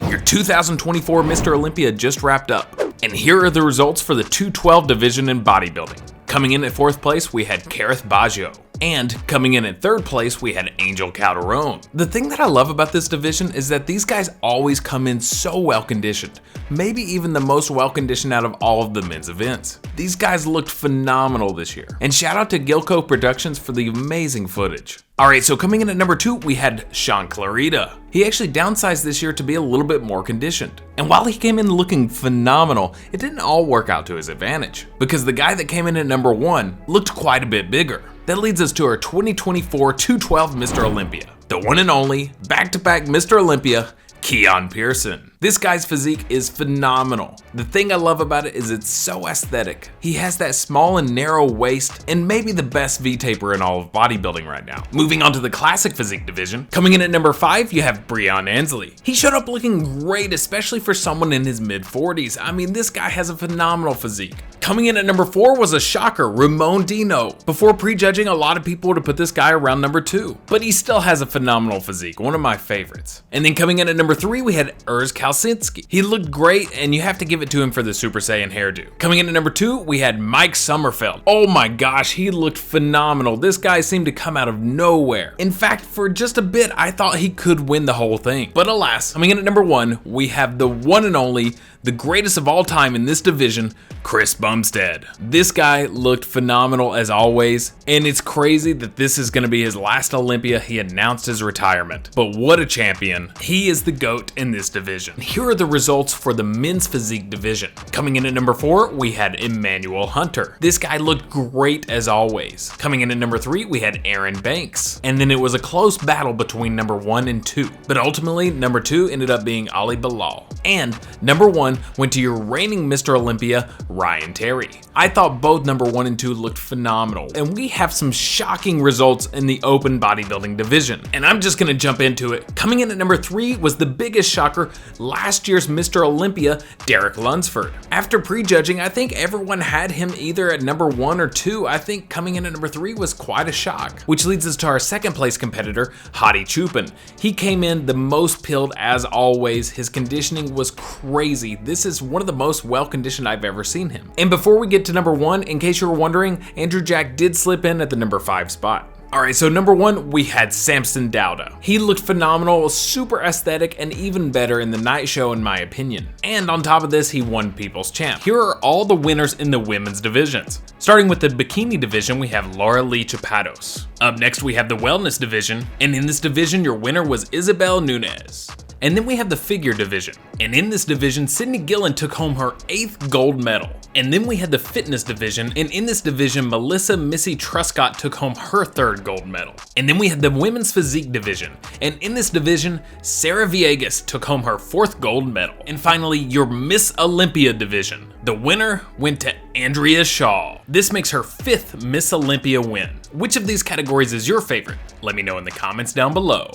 Your 2024 Mr. Olympia just wrapped up, and here are the results for the 212 division in bodybuilding. Coming in at 4th place, we had Kareth Baggio. And coming in at 3rd place, we had Angel Calderon. The thing that I love about this division is that these guys always come in so well conditioned, maybe even the most well conditioned out of all of the men's events. These guys looked phenomenal this year. And shout out to Gilco Productions for the amazing footage. Alright, so coming in at number 2, we had Sean Clarita. He actually downsized this year to be a little bit more conditioned. And while he came in looking phenomenal, it didn't all work out to his advantage, because the guy that came in at number 1 looked quite a bit bigger. That leads us to our 2024 212 Mr. Olympia, the one and only back-to-back Mr. Olympia, Keon Pearson. This guy's physique is phenomenal. The thing I love about it is it's so aesthetic. He has that small and narrow waist and maybe the best V-taper in all of bodybuilding right now. Moving on to the classic physique division, coming in at number 5, you have Breon Ansley. He showed up looking great, especially for someone in his mid-40s. I mean, this guy has a phenomenal physique. Coming in at number 4 was a shocker, Ramon Dino. Before prejudging, a lot of people would have put this guy around number 2, but he still has a phenomenal physique, one of my favorites. And then coming in at number 3, we had Urs Kalsinski. He looked great, and you have to give it to him for the Super Saiyan hairdo. Coming in at number 2, we had Mike Sommerfeld. Oh my gosh, he looked phenomenal. This guy seemed to come out of nowhere. In fact, for just a bit, I thought he could win the whole thing. But alas, coming in at number 1, we have the one and only, the greatest of all time in this division, Chris Bumstead. This guy looked phenomenal as always, and it's crazy that this is going to be his last Olympia. He announced his retirement, but what a champion. He is the GOAT in this division. Here are the results for the men's physique division. Coming in at number 4, we had Emmanuel Hunter. This guy looked great as always. Coming in at number 3, we had Aaron Banks, and then it was a close battle between number 1 and 2, but ultimately number 2 ended up being Ali Bilal, and number 1 went to your reigning Mr. Olympia, Ryan Terry. I thought both number 1 and 2 looked phenomenal, and we have some shocking results in the open bodybuilding division, and I'm just gonna jump into it. Coming in at number 3 was the biggest shocker, last year's Mr. Olympia, Derek Lunsford. After prejudging, I think everyone had him either at number 1 or 2. I think coming in at number 3 was quite a shock, which leads us to our 2nd place competitor, Hadi Choopan. He came in the most pilled as always. His conditioning was crazy. This is one of the most well-conditioned I've ever seen him. And before we get to number 1, in case you were wondering, Andrew Jack did slip in at the number 5 spot. Alright, so number 1, we had Samson Dauda. He looked phenomenal, super aesthetic, and even better in the night show in my opinion. And on top of this, he won People's Champ. Here are all the winners in the women's divisions. Starting with the bikini division, we have Laura Lee Chapados. Up next, we have the wellness division, and in this division, your winner was Isabel Nunez. And then we have the figure division. And in this division, Sydney Gillen took home her 8th gold medal. And then we had the fitness division. And in this division, Melissa Missy Truscott took home her 3rd gold medal. And then we had the women's physique division. And in this division, Sarah Villegas took home her 4th gold medal. And finally, your Miss Olympia division. The winner went to Andrea Shaw. This makes her 5th Miss Olympia win. Which of these categories is your favorite? Let me know in the comments down below.